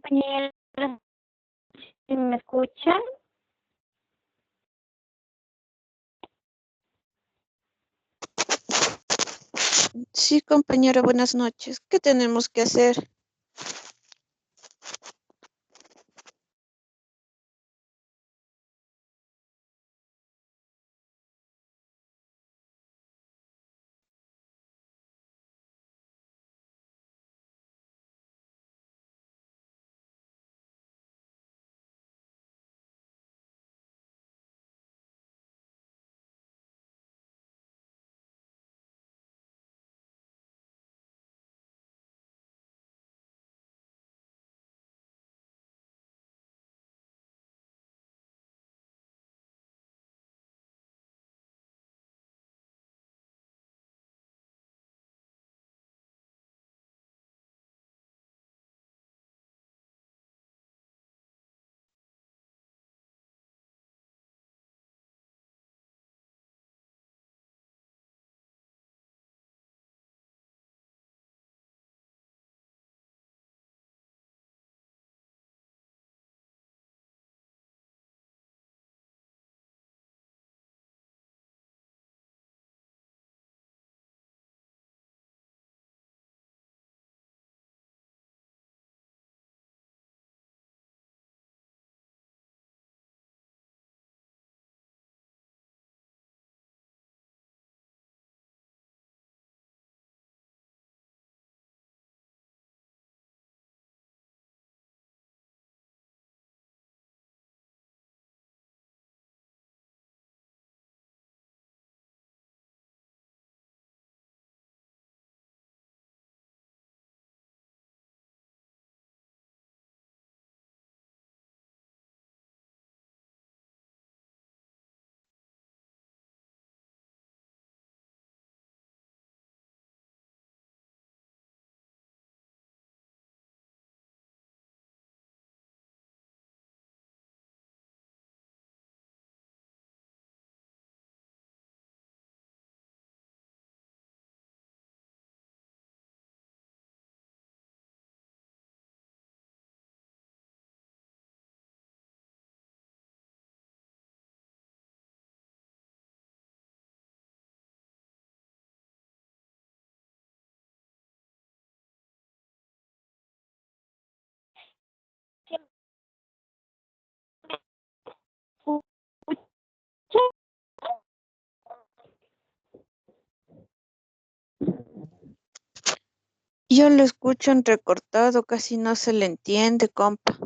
compañeros, ¿sí me escuchan? Sí, compañera, buenas noches. ¿Qué tenemos que hacer? Yo lo escucho entrecortado, casi no se le entiende, compa.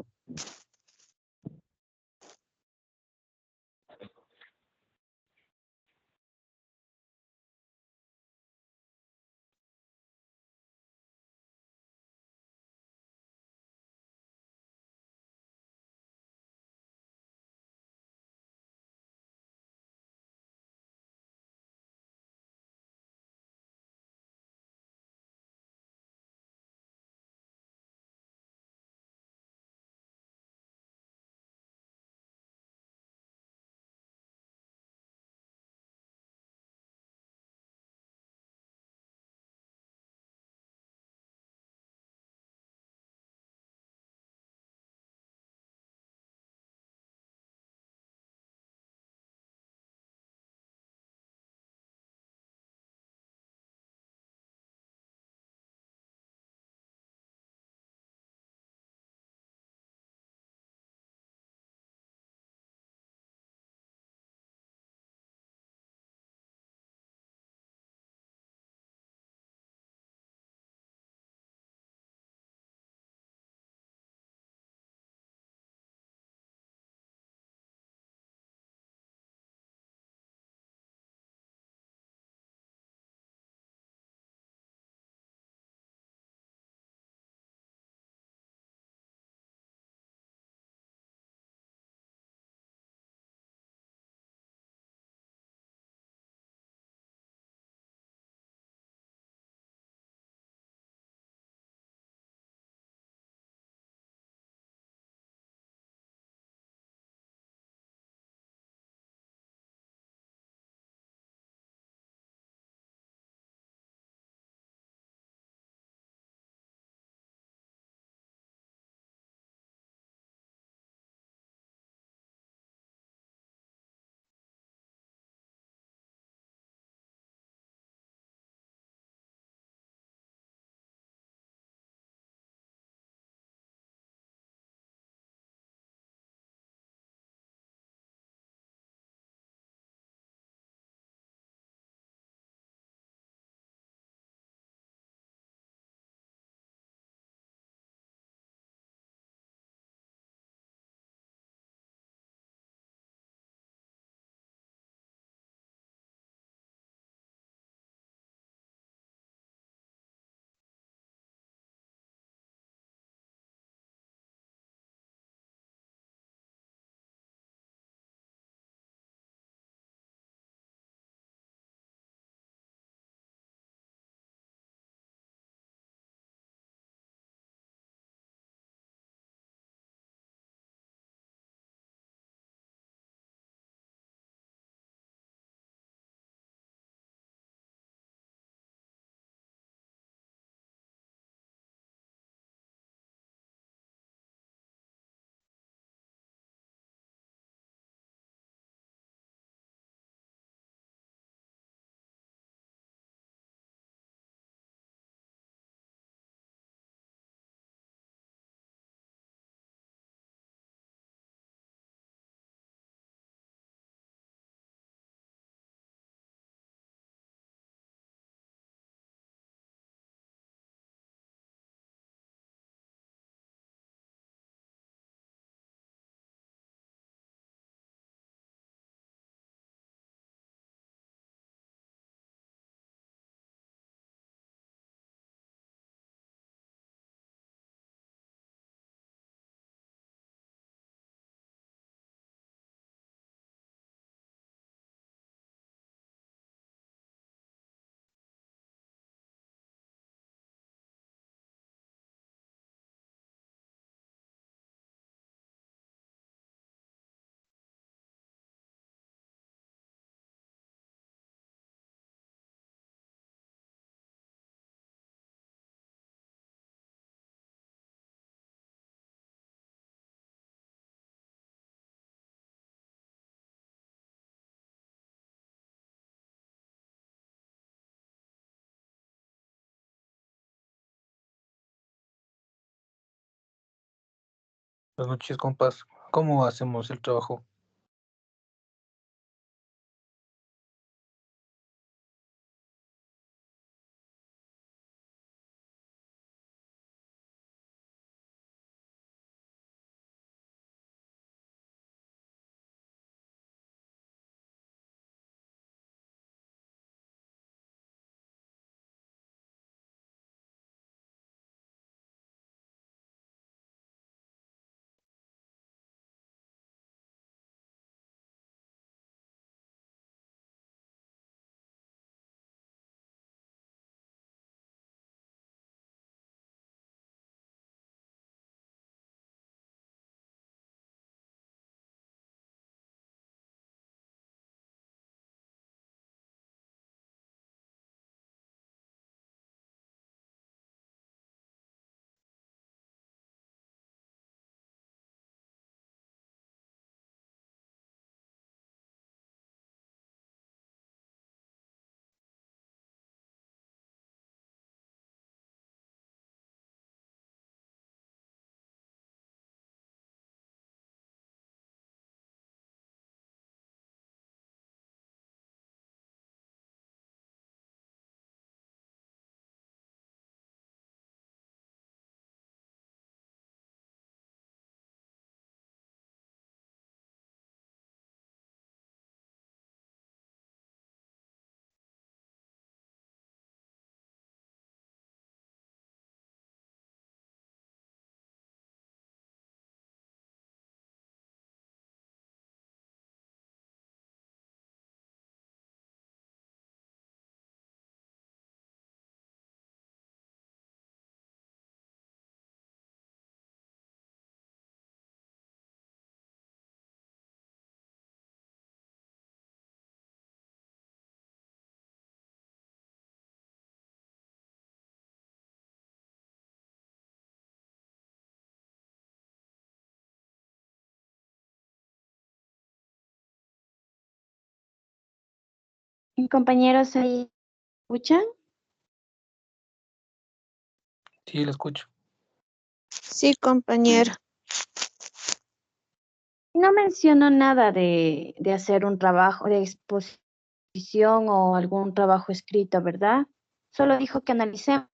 Buenas noches, compas. ¿Cómo hacemos el trabajo? Compañeros, ¿ahí escuchan? Sí, lo escucho. Sí, compañera. No menciono nada de hacer un trabajo de exposición o algún trabajo escrito, ¿verdad? Solo dijo que analicemos.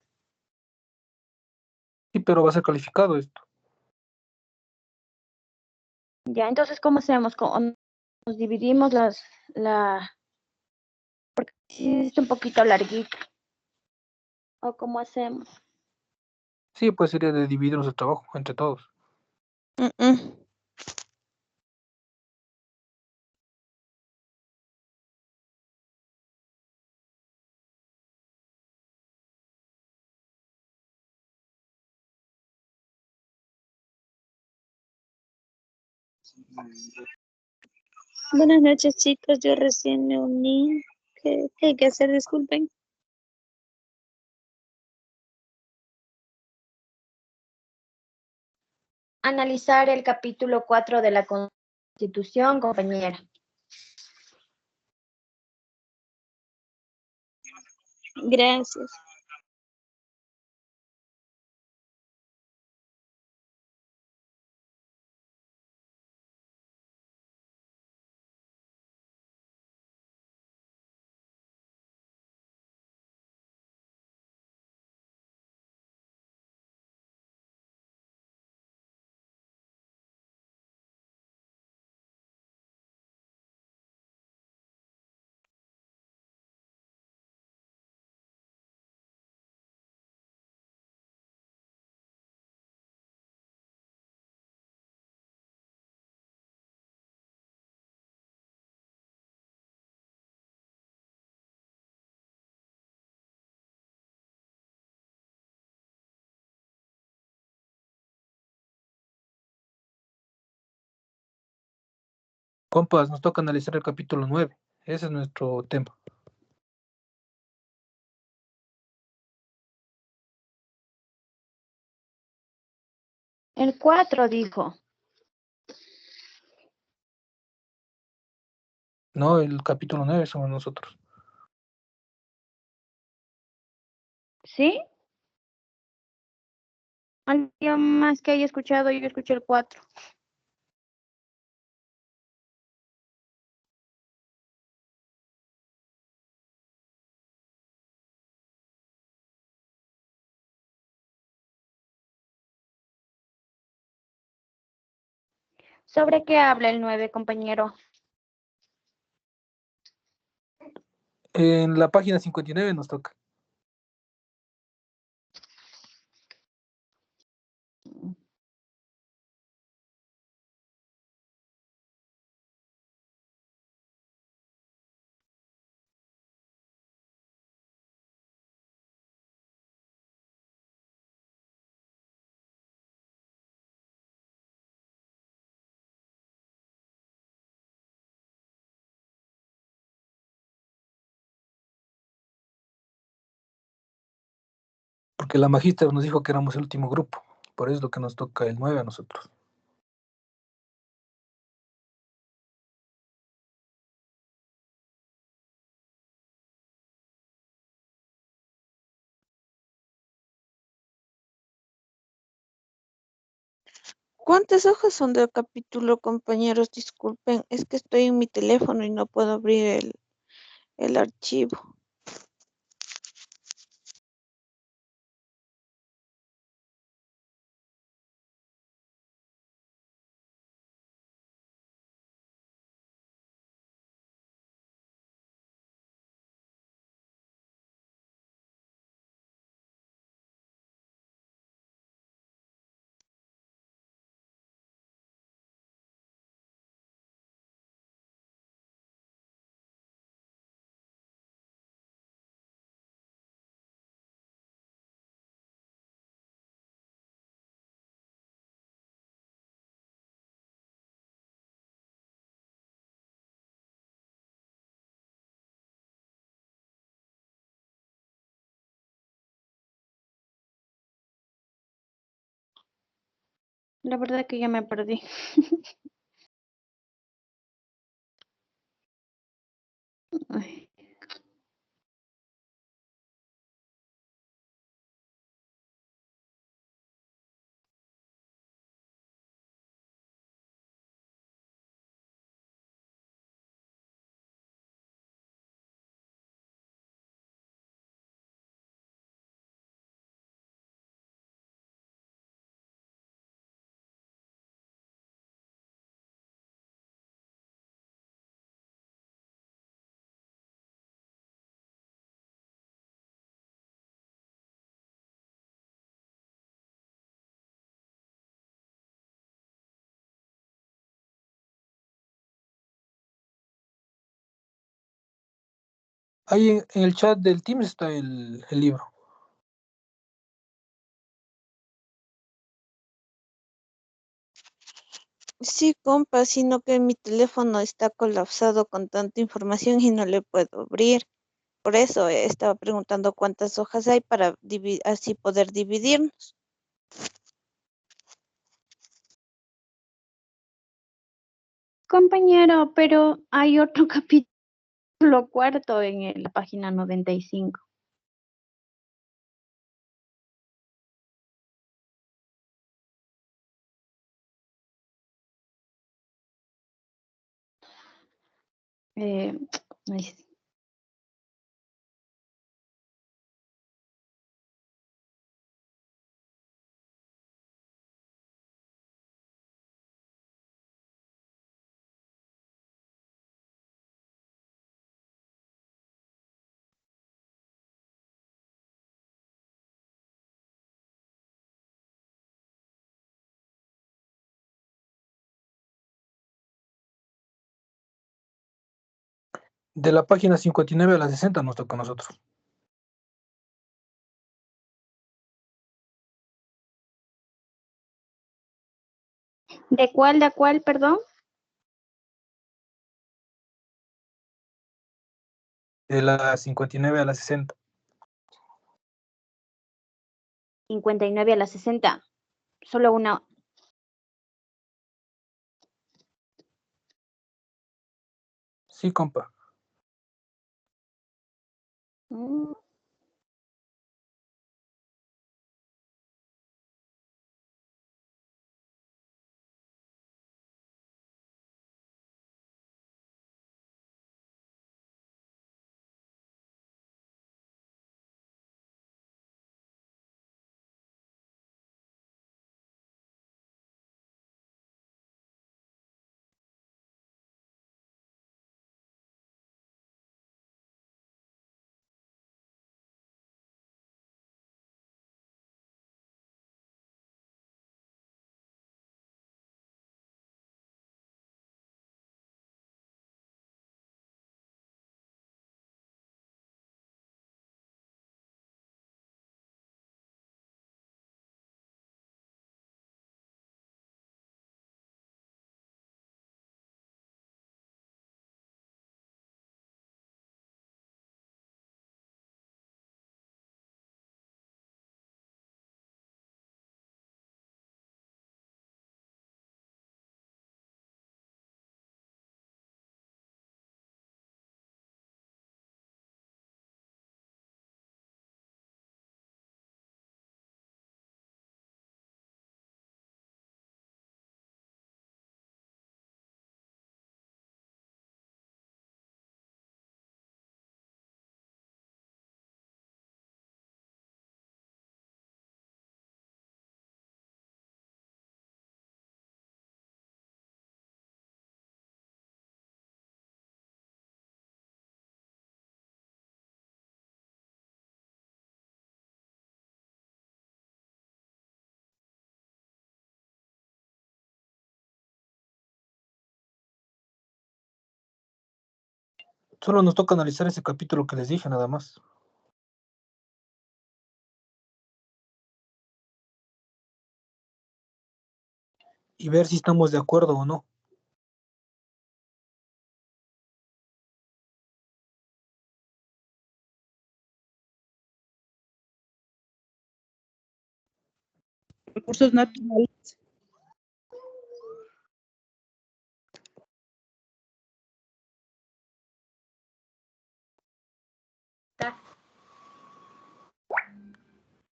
Sí, pero va a ser calificado esto. Ya, entonces, ¿cómo hacemos? Nos dividimos sí, es un poquito larguito. ¿O cómo hacemos? Sí, pues sería de dividirnos el trabajo entre todos. Buenas noches, chicos. Yo recién me uní. ¿Qué hay que hacer? Disculpen. Analizar el capítulo 4 de la Constitución, compañera. Gracias. Compas, nos toca analizar el capítulo 9. Ese es nuestro tema. El 4 dijo. No, el capítulo 9 somos nosotros. ¿Sí? ¿Alguien más que haya escuchado? Yo escuché el 4. ¿Sobre qué habla el 9, compañero? En la página 59 nos toca. Porque la magíster nos dijo que éramos el último grupo. Por eso es lo que nos toca el 9 a nosotros. ¿Cuántas hojas son del capítulo, compañeros? Disculpen, es que estoy en mi teléfono y no puedo abrir el archivo. La verdad que ya me perdí. Ay. Ahí en el chat del Teams está el libro. Sí, compa, sino que mi teléfono está colapsado con tanta información y no le puedo abrir. Por eso estaba preguntando cuántas hojas hay para así poder dividirnos. Compañero, pero hay otro capítulo 4 en la página 95. Eh, ay, De la página 59 a la 60 nos toca a nosotros. de cuál, perdón? De la 59 a la 60. 59 a la 60. Solo una. Sí, compa. Mm, Solo nos toca analizar ese capítulo que les dije, nada más. Y ver si estamos de acuerdo o no. Recursos naturales.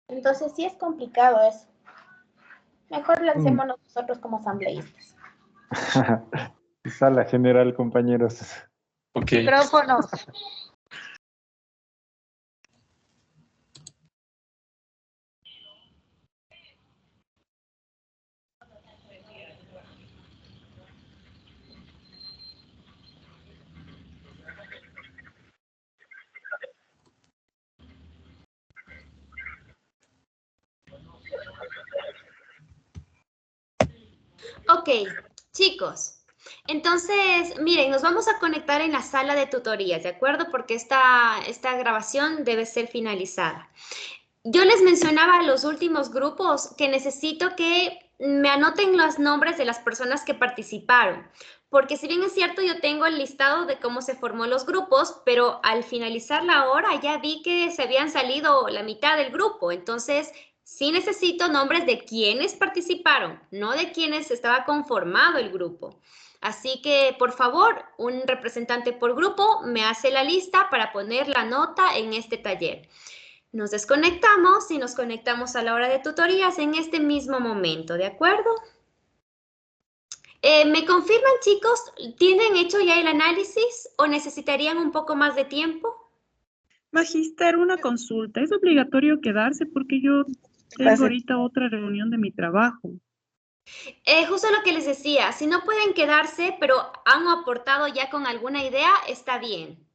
Entonces sí es complicado eso. Mejor lancémonos nosotros como asambleístas. Sala general, compañeros. Ok. Micrófonos. Ok, chicos. Entonces, miren, nos vamos a conectar en la sala de tutorías, ¿de acuerdo? Porque esta grabación debe ser finalizada. Yo les mencionaba a los últimos grupos que necesito que me anoten los nombres de las personas que participaron, porque si bien es cierto, yo tengo el listado de cómo se formó los grupos, pero al finalizar la hora ya vi que se habían salido la mitad del grupo, entonces sí necesito nombres de quienes participaron, no de quienes estaba conformado el grupo. Así que, por favor, un representante por grupo me hace la lista para poner la nota en este taller. Nos desconectamos y nos conectamos a la hora de tutorías en este mismo momento, ¿de acuerdo? ¿Me confirman, chicos? ¿Tienen hecho ya el análisis o necesitarían un poco más de tiempo? Magister, una consulta. ¿Es obligatorio quedarse? Porque yo tengo ahorita otra reunión de mi trabajo. Justo lo que les decía, si no pueden quedarse, pero han aportado ya con alguna idea, está bien.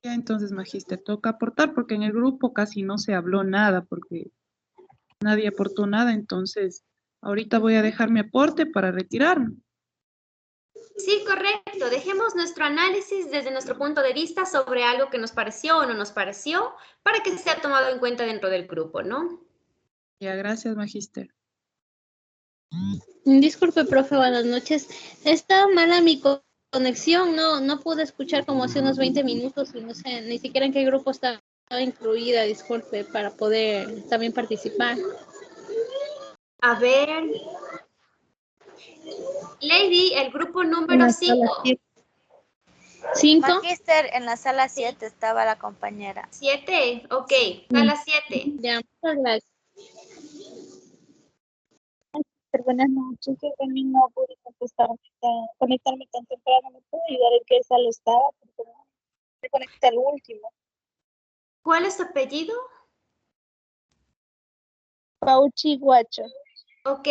Ya entonces, Magister, toca aportar porque en el grupo casi no se habló nada porque nadie aportó nada. Entonces, ahorita voy a dejar mi aporte para retirarme. Sí, correcto. Dejemos nuestro análisis desde nuestro punto de vista sobre algo que nos pareció o no nos pareció para que sea tomado en cuenta dentro del grupo, ¿no? Ya, gracias, Magister. Disculpe, profe, buenas noches. Está mala mi conexión, no pude escuchar como hace unos 20 minutos y no sé ni siquiera en qué grupo estaba incluida, disculpe, para poder también participar. A ver. Lady, el grupo número 5. 5. Magister, en la sala 7 estaba la compañera. 7, ok, sala 7. Ya, muchas gracias. Buenas noches, yo también no pude conectarme tan temprano, ¿me puede ayudar en qué sala estaba? Porque no me conecté al último. ¿Cuál es tu apellido? Pauchi Guacho. Ok,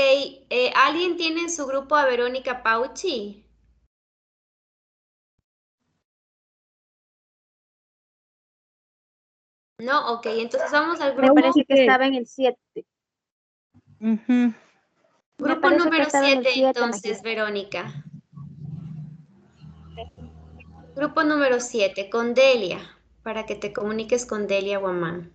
¿alguien tiene en su grupo a Verónica Pauchi? No, ok, entonces vamos al grupo. Me parece que estaba en el 7. Grupo número 7, entonces, Verónica. Grupo número 7, con Delia, para que te comuniques con Delia Guamán.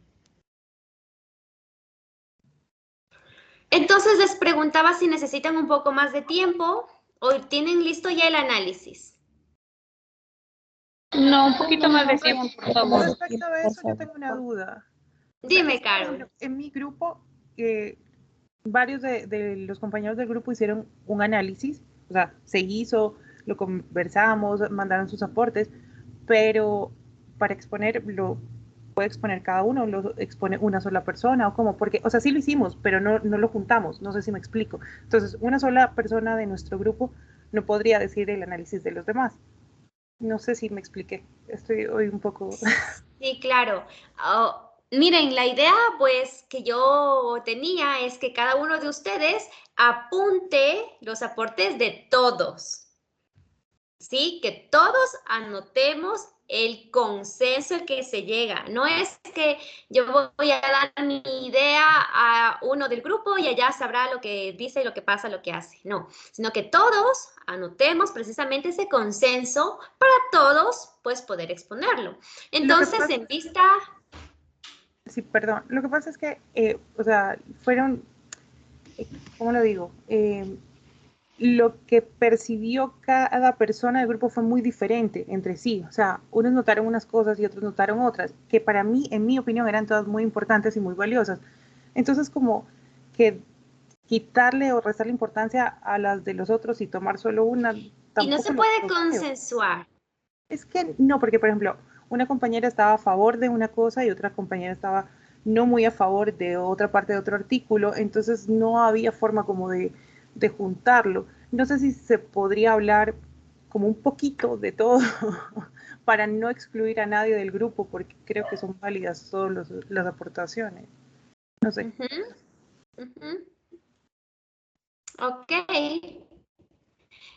Entonces les preguntaba si necesitan un poco más de tiempo o tienen listo ya el análisis. No, un poquito más de tiempo, por favor. Respecto a eso, yo tengo una duda. Dime, Caro. En mi grupo, varios de los compañeros del grupo hicieron un análisis, o sea, se hizo, lo conversamos, mandaron sus aportes, pero para exponer, lo puede exponer cada uno, lo expone una sola persona o cómo, porque, o sea, sí lo hicimos, pero no lo juntamos, no sé si me explico. Entonces, una sola persona de nuestro grupo no podría decir el análisis de los demás. No sé si me expliqué, estoy hoy un poco... Sí, claro. Miren, la idea pues que yo tenía es que cada uno de ustedes apunte los aportes de todos. ¿Sí? Que todos anotemos el consenso al que se llega. No es que yo voy a dar mi idea a uno del grupo y allá sabrá lo que dice, lo que pasa, lo que hace. No, sino que todos anotemos precisamente ese consenso para todos, pues, poder exponerlo. Entonces, en vista... Sí, perdón. Lo que pasa es que, o sea, fueron, ¿cómo lo digo? Lo que percibió cada persona del grupo fue muy diferente entre sí. O sea, unos notaron unas cosas y otros notaron otras, que para mí, en mi opinión, eran todas muy importantes y muy valiosas. Entonces, como que quitarle o restarle importancia a las de los otros y tomar solo una... Y no se puede consensuar. Es que no, porque, por ejemplo, una compañera estaba a favor de una cosa y otra compañera estaba no muy a favor de otra parte de otro artículo, entonces no había forma como de juntarlo. No sé si se podría hablar como un poquito de todo para no excluir a nadie del grupo, porque creo que son válidas todas las aportaciones. No sé. Ok.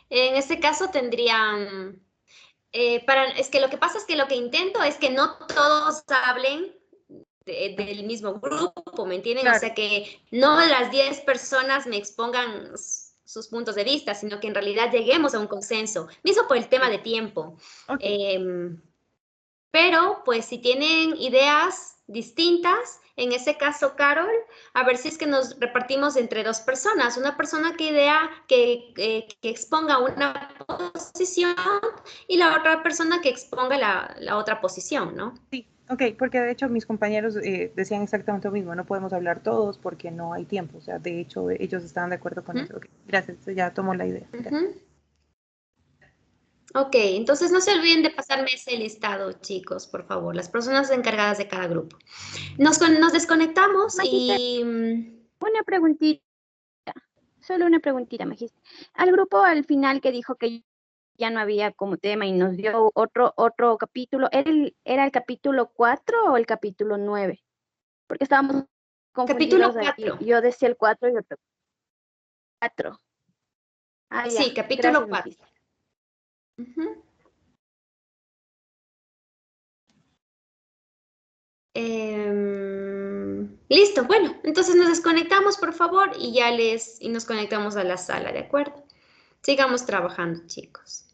En este caso tendrían... es que lo que pasa es que lo que intento es que no todos hablen del mismo grupo, ¿me entienden? Claro. O sea, que no las 10 personas me expongan sus puntos de vista, sino que en realidad lleguemos a un consenso, mismo por el tema de tiempo. Okay. Pero, pues, si tienen ideas distintas, en ese caso, Carol, a ver si es que nos repartimos entre 2 personas. Una persona que exponga una posición y la otra persona que exponga la otra posición, ¿no? Sí, ok, porque de hecho mis compañeros decían exactamente lo mismo. No podemos hablar todos porque no hay tiempo. O sea, de hecho, ellos estaban de acuerdo con eso. Okay, gracias, ya tomo la idea. Ok, entonces no se olviden de pasarme ese listado, chicos, por favor, las personas encargadas de cada grupo. Nos desconectamos y... Una preguntita, solo una preguntita, Magista. Al grupo al final que dijo que ya no había como tema y nos dio otro capítulo, ¿era el capítulo 4 o el capítulo 9? Porque estábamos confundidos. Capítulo 4. Yo decía el 4 y otro 4. Ah, sí, ya. capítulo 4. Listo, bueno, entonces nos desconectamos, por favor, y nos conectamos a la sala, ¿de acuerdo? Sigamos trabajando, chicos.